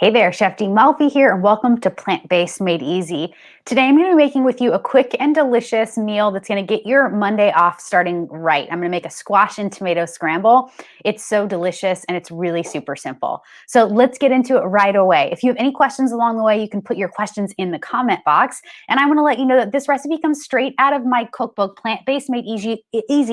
Hey there, Chef D Malfi here, and welcome to Plant-Based Made Easy. Today I'm going to be making with you a quick and delicious meal that's going to get your Monday off starting right. I'm going to make a squash and tomato scramble. It's so delicious and it's really super simple. So let's get into it right away. If you have any questions along the way, you can put your questions in the comment box. And I want to let you know that this recipe comes straight out of my cookbook, Plant-Based Made Easy,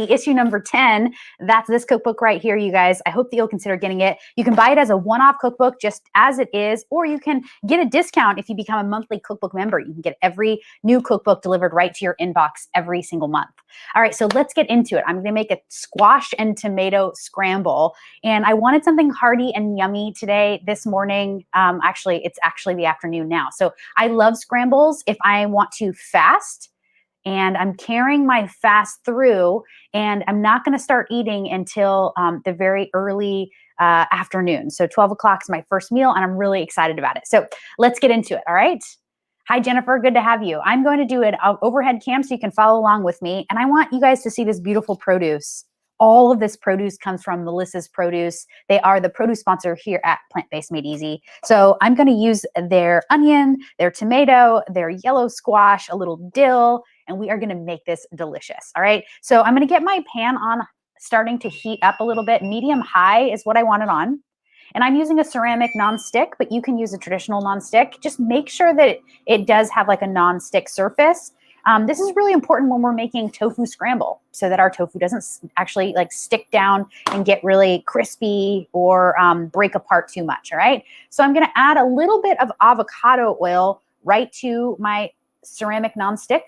issue number 10. That's this cookbook right here, you guys. I hope that you'll consider getting it. You can buy it as a one-off cookbook just as it is, or you can get a discount if you become a monthly cookbook member. You can get every new cookbook delivered right to your inbox every single month. All right, so let's get into it. I'm going to make a squash and tomato scramble, and I wanted something hearty and yummy today, this morning. It's actually the afternoon now. So I love scrambles if I want to fast, and I'm carrying my fast through, and I'm not going to start eating until the very early afternoon. So 12 o'clock is my first meal, and I'm really excited about it. So let's get into it. All right. Hi, Jennifer. Good to have you. I'm going to do an overhead cam so you can follow along with me. And I want you guys to see this beautiful produce. All of this produce comes from Melissa's Produce. They are the produce sponsor here at Plant-Based Made Easy. So I'm going to use their onion, their tomato, their yellow squash, a little dill, and we are going to make this delicious. All right. So I'm going to get my pan on, starting to heat up a little bit. Medium high is what I want it on. And I'm using a ceramic nonstick, but you can use a traditional nonstick. Just make sure that it does have like a nonstick surface. This is really important when we're making tofu scramble, so that our tofu doesn't actually like stick down and get really crispy or break apart too much. All right. So I'm going to add a little bit of avocado oil right to my ceramic nonstick.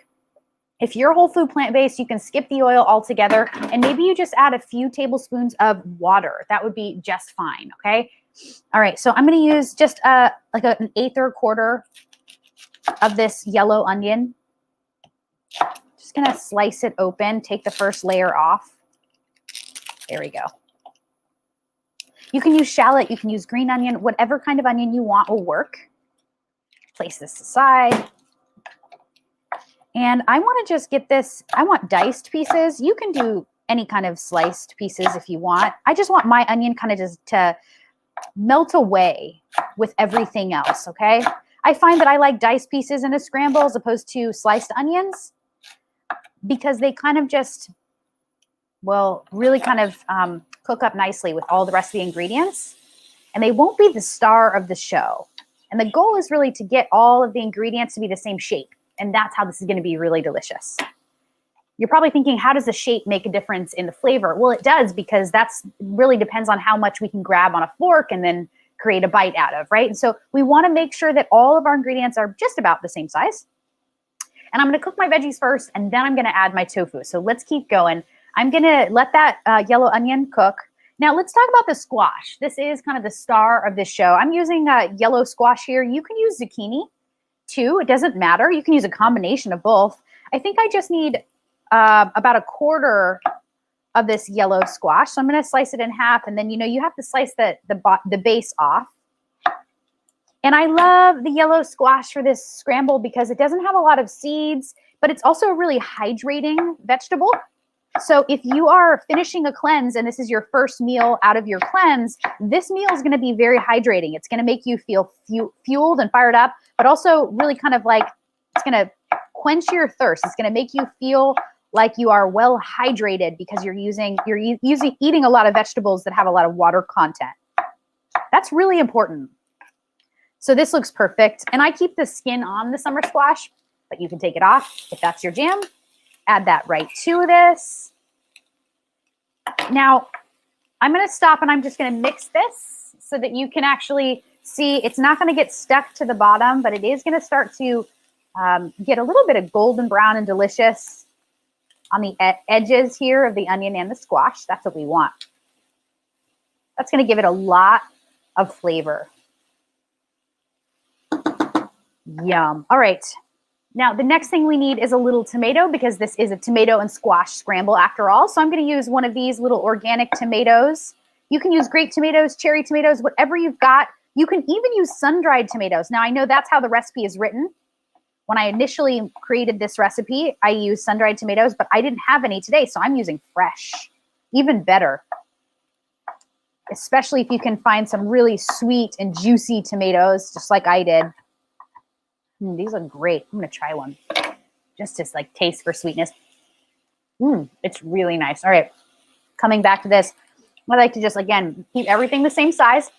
If you're whole food plant-based, you can skip the oil altogether, and maybe you just add a few tablespoons of water. That would be just fine, okay? All right, so I'm going to use just like an eighth or a quarter of this yellow onion. Just going to slice it open, take the first layer off. There we go. You can use shallot, you can use green onion, whatever kind of onion you want will work. Place this aside. And I want to just get this, I want diced pieces. You can do any kind of sliced pieces if you want. I just want my onion kind of just to melt away with everything else, okay? I find that I like diced pieces in a scramble as opposed to sliced onions because they kind of just, well, really kind of cook up nicely with all the rest of the ingredients. And they won't be the star of the show. And the goal is really to get all of the ingredients to be the same shape. And that's how this is going to be really delicious. You're probably thinking, how does the shape make a difference in the flavor? Well, it does, because that's really depends on how much we can grab on a fork and then create a bite out of, right? And so we want to make sure that all of our ingredients are just about the same size. And I'm going to cook my veggies first, and then I'm going to add my tofu. So let's keep going. I'm going to let that yellow onion cook. Now let's talk about the squash. This is kind of the star of this show. I'm using yellow squash here. You can use zucchini too. It doesn't matter. You can use a combination of both. I think I just need about a quarter of this yellow squash. So I'm going to slice it in half, and then, you know, you have to slice the base off. And I love the yellow squash for this scramble because it doesn't have a lot of seeds, but it's also a really hydrating vegetable. So if you are finishing a cleanse and this is your first meal out of your cleanse, this meal is going to be very hydrating. It's going to make you feel fueled and fired up, but also really kind of like it's going to quench your thirst. It's going to make you feel like you are well hydrated because you're eating a lot of vegetables that have a lot of water content. That's really important. So this looks perfect. And I keep the skin on the summer squash, but you can take it off if that's your jam. Add that right to this. Now, I'm going to stop and I'm just going to mix this so that you can actually see it's not going to get stuck to the bottom, but it is going to start to get a little bit of golden brown and delicious on the edges here of the onion and the squash. That's what we want. That's going to give it a lot of flavor. Yum. All right. Now, the next thing we need is a little tomato because this is a tomato and squash scramble after all. So I'm going to use one of these little organic tomatoes. You can use grape tomatoes, cherry tomatoes, whatever you've got. You can even use sun-dried tomatoes. Now, I know that's how the recipe is written. When I initially created this recipe, I used sun-dried tomatoes, but I didn't have any today, so I'm using fresh. Even better. especially if you can find some really sweet and juicy tomatoes, just like I did. These are great. I'm going to try one just to like taste for sweetness. It's really nice. All right, coming back to this, I like to just, again, keep everything the same size.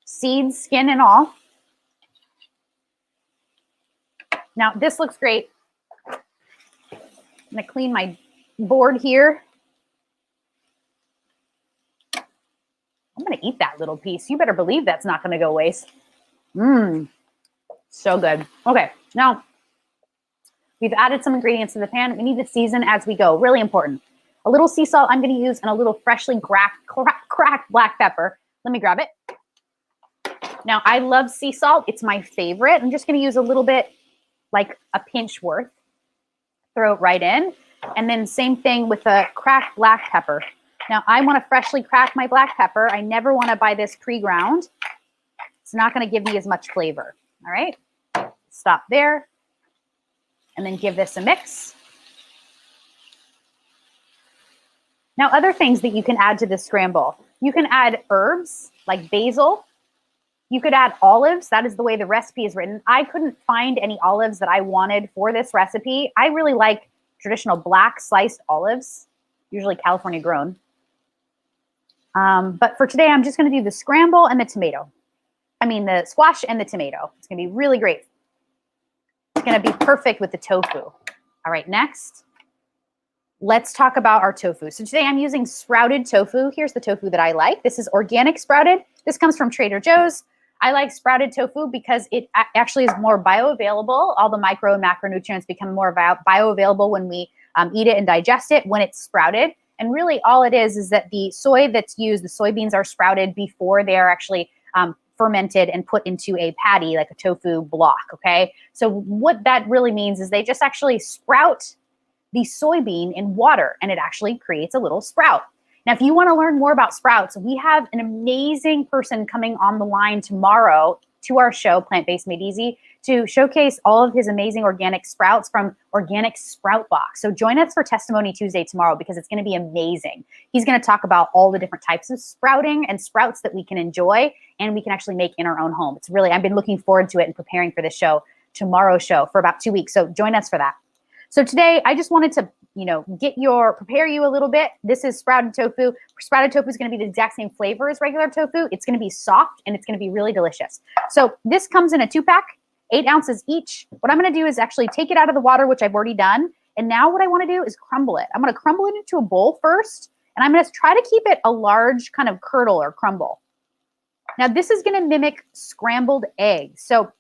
Seeds, skin, and all. Now, this looks great. I'm going to clean my board here. I'm going to eat that little piece. You better believe that's not going to go waste. So good. Okay, now we've added some ingredients to the pan. We need to season as we go. Really important. A little sea salt I'm going to use and a little freshly cracked black pepper. Let me grab it. Now, I love sea salt. It's my favorite. I'm just going to use a little bit, like a pinch worth. Throw it right in. And then same thing with a cracked black pepper. Now, I want to freshly crack my black pepper. I never want to buy this pre-ground. It's not going to give me as much flavor. All right. Stop there. And then give this a mix. Now, other things that you can add to this scramble. You can add herbs like basil. You could add olives. That is the way the recipe is written. I couldn't find any olives that I wanted for this recipe. I really like traditional black sliced olives, usually California grown. But for today, I'm just going to do the scramble and the tomato. I mean, the squash and the tomato. It's going to be really great. It's going to be perfect with the tofu. All right, next, let's talk about our tofu. So today I'm using sprouted tofu. Here's the tofu that I like. This is organic sprouted. This comes from Trader Joe's. I like sprouted tofu because it actually is more bioavailable. All the micro and macronutrients become more bioavailable when we eat it and digest it when it's sprouted. And really all it is that the soy that's used, the soybeans are sprouted before they are actually fermented and put into a patty, like a tofu block, okay? So what that really means is they just actually sprout the soybean in water and it actually creates a little sprout. Now, if you want to learn more about sprouts, we have an amazing person coming on the line tomorrow to our show, Plant-Based Made Easy, to showcase all of his amazing organic sprouts from Organic Sprout Box. So join us for Testimony Tuesday tomorrow because it's going to be amazing. He's going to talk about all the different types of sprouting and sprouts that we can enjoy and we can actually make in our own home. It's really, I've been looking forward to it and preparing for this show, tomorrow's show, for about 2 weeks. So join us for that. So today, I just wanted to, prepare you a little bit. This is sprouted tofu. Sprouted tofu is going to be the exact same flavor as regular tofu. It's going to be soft and it's going to be really delicious. So this comes in a 2-pack, 8 ounces each. What I'm going to do is actually take it out of the water, which I've already done. And now what I want to do is crumble it. I'm going to crumble it into a bowl first. And I'm going to try to keep it a large kind of curdle or crumble. Now this is going to mimic scrambled eggs. So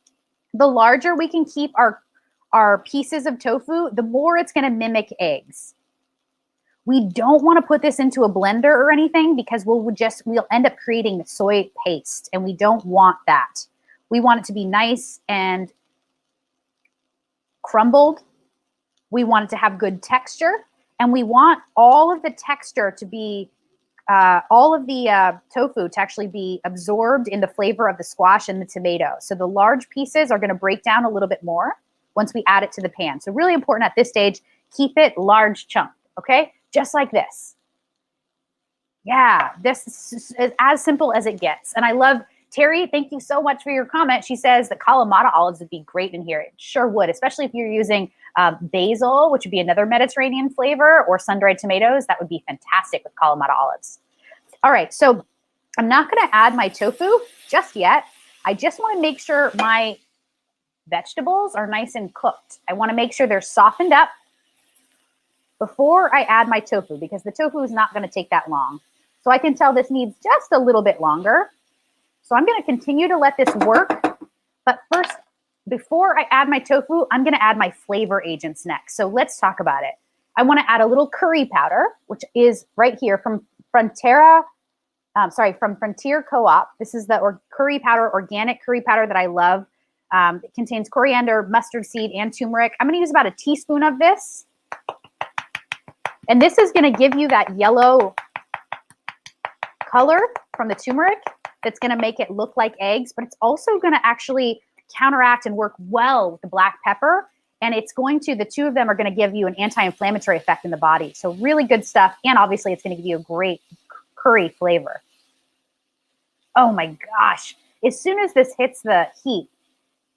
the larger we can keep our pieces of tofu, the more it's going to mimic eggs. We don't want to put this into a blender or anything because we'll end up creating the soy paste and we don't want that. We want it to be nice and crumbled. We want it to have good texture and we want all of the texture to be, all of the tofu to actually be absorbed in the flavor of the squash and the tomato. So the large pieces are going to break down a little bit more once we add it to the pan. So really important at this stage, keep it large chunk, okay? Just like this. Yeah, this is as simple as it gets. And I love, Terry, thank you so much for your comment. She says that Kalamata olives would be great in here. It sure would, especially if you're using basil, which would be another Mediterranean flavor, or sun-dried tomatoes. That would be fantastic with Kalamata olives. All right, so I'm not gonna add my tofu just yet. I just wanna make sure my vegetables are nice and cooked. I want to make sure they're softened up before I add my tofu because the tofu is not going to take that long. So I can tell this needs just a little bit longer. So I'm going to continue to let this work. But first, before I add my tofu, I'm going to add my flavor agents next. So let's talk about it. I want to add a little curry powder, which is right here from Frontier Co-op. This is the curry powder, organic curry powder that I love. It contains coriander, mustard seed, and turmeric. I'm going to use about a teaspoon of this. And this is going to give you that yellow color from the turmeric that's going to make it look like eggs, but it's also going to actually counteract and work well with the black pepper. And it's going to, the two of them are going to give you an anti-inflammatory effect in the body. So really good stuff. And obviously it's going to give you a great curry flavor. Oh my gosh. As soon as this hits the heat,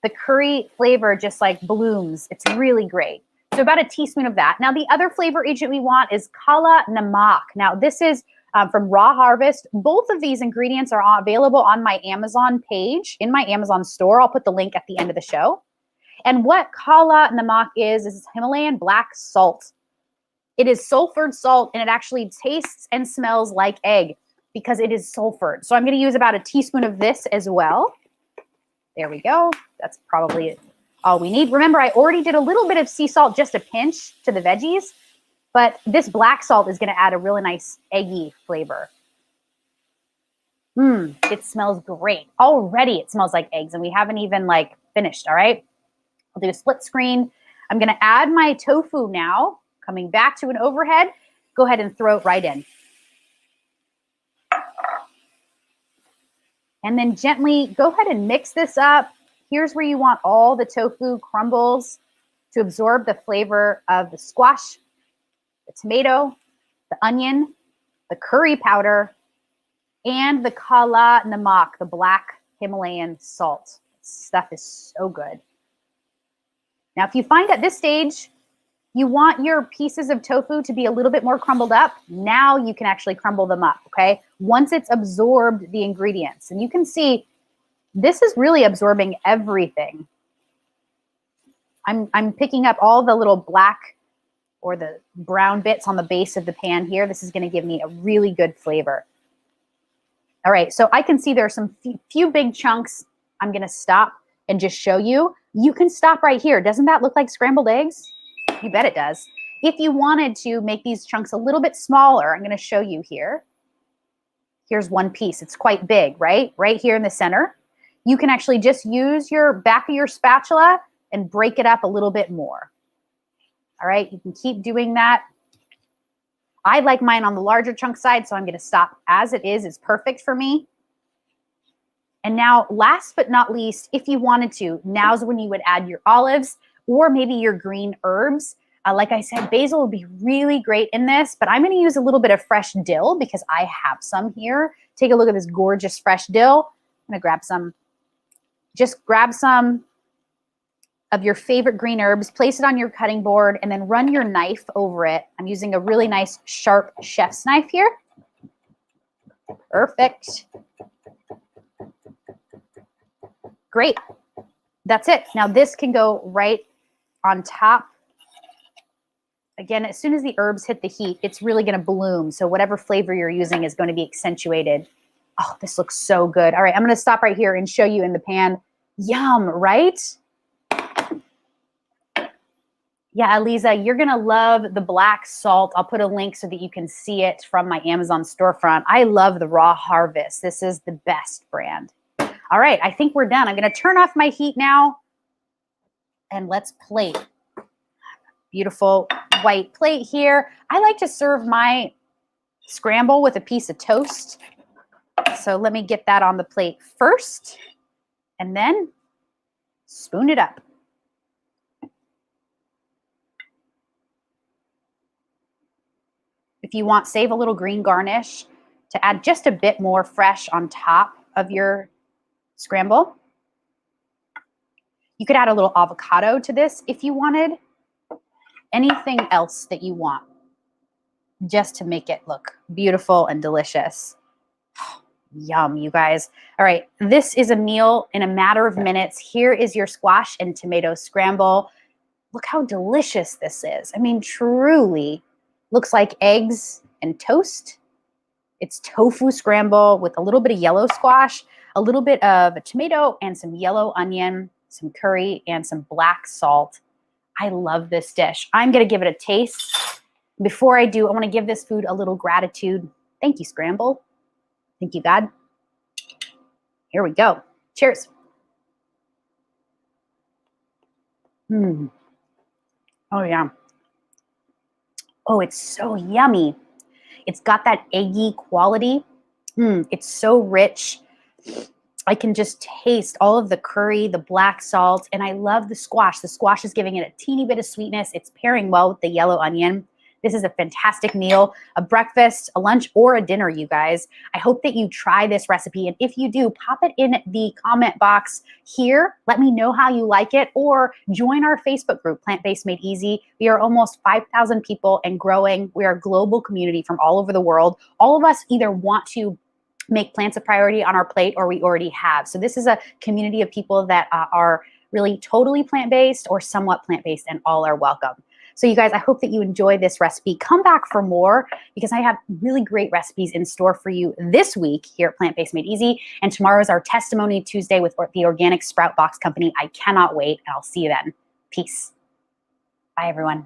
the curry flavor just like blooms. It's really great. So about a teaspoon of that. Now the other flavor agent we want is Kala Namak. Now this is from Raw Harvest. Both of these ingredients are available on my Amazon page, in my Amazon store. I'll put the link at the end of the show. And what Kala Namak is Himalayan black salt. It is sulfured salt, and it actually tastes and smells like egg because it is sulfured. So I'm going to use about a teaspoon of this as well. There we go. That's probably all we need. Remember, I already did a little bit of sea salt, just a pinch to the veggies, but this black salt is going to add a really nice eggy flavor. It smells great. Already it smells like eggs, and we haven't even like finished, all right? I'll do a split screen. I'm going to add my tofu now, coming back to an overhead. Go ahead and throw it right in. And then gently go ahead and mix this up. Here's where you want all the tofu crumbles to absorb the flavor of the squash, the tomato, the onion, the curry powder, and the Kala Namak, the black Himalayan salt. This stuff is so good. Now, if you find at this stage you want your pieces of tofu to be a little bit more crumbled up, now you can actually crumble them up, okay? Once it's absorbed the ingredients. And you can see this is really absorbing everything. I'm picking up all the little black or the brown bits on the base of the pan here. This is going to give me a really good flavor. All right, so I can see there are some few big chunks. I'm going to stop and just show you. You can stop right here. Doesn't that look like scrambled eggs? You bet it does. If you wanted to make these chunks a little bit smaller, I'm going to show you here. Here's one piece. It's quite big, right? Right here in the center. You can actually just use your back of your spatula and break it up a little bit more. All right, you can keep doing that. I like mine on the larger chunk side, so I'm going to stop as it is. It's perfect for me. And now, last but not least, if you wanted to, now's when you would add your olives or maybe your green herbs. Like I said, basil would be really great in this, but I'm going to use a little bit of fresh dill because I have some here. Take a look at this gorgeous fresh dill. I'm going to grab some. Just grab some of your favorite green herbs, place it on your cutting board, and then run your knife over it. I'm using a really nice sharp chef's knife here. Perfect. Great. That's it. Now this can go right on top. Again, as soon as the herbs hit the heat, it's really going to bloom. So whatever flavor you're using is going to be accentuated. Oh, this looks so good. All right, I'm going to stop right here and show you in the pan. Yum, right? Yeah, Aliza, you're going to love the black salt. I'll put a link so that you can see it from my Amazon storefront. I love the Raw Harvest. This is the best brand. All right, I think we're done. I'm going to turn off my heat now, and let's plate. Beautiful white plate here. I like to serve my scramble with a piece of toast. So let me get that on the plate first, and then spoon it up. If you want, save a little green garnish to add just a bit more fresh on top of your scramble. You could add a little avocado to this if you wanted. Anything else that you want, just to make it look beautiful and delicious. Yum, you guys. All right, this is a meal in a matter of minutes. Here is your squash and tomato scramble. Look how delicious this is. I mean, truly looks like eggs and toast. It's tofu scramble with a little bit of yellow squash, a little bit of a tomato and some yellow onion, some curry, and some black salt. I love this dish. I'm going to give it a taste. Before I do, I want to give this food a little gratitude. Thank you, Scramble. Thank you, God. Here we go. Cheers. Oh, yeah. Oh, it's so yummy. It's got that eggy quality. It's so rich. I can just taste all of the curry, the black salt, and I love the squash. The squash is giving it a teeny bit of sweetness. It's pairing well with the yellow onion. This is a fantastic meal, a breakfast, a lunch, or a dinner, you guys. I hope that you try this recipe. And if you do, pop it in the comment box here. Let me know how you like it, or join our Facebook group, Plant-Based Made Easy. We are almost 5,000 people and growing. We are a global community from all over the world. All of us either want to make plants a priority on our plate, or we already have. So this is a community of people that are really totally plant-based or somewhat plant-based, and all are welcome. So you guys, I hope that you enjoy this recipe. Come back for more, because I have really great recipes in store for you this week here at Plant-Based Made Easy. And tomorrow is our Testimony Tuesday with the Organic Sprout Box Company. I cannot wait, and I'll see you then. Peace. Bye, everyone.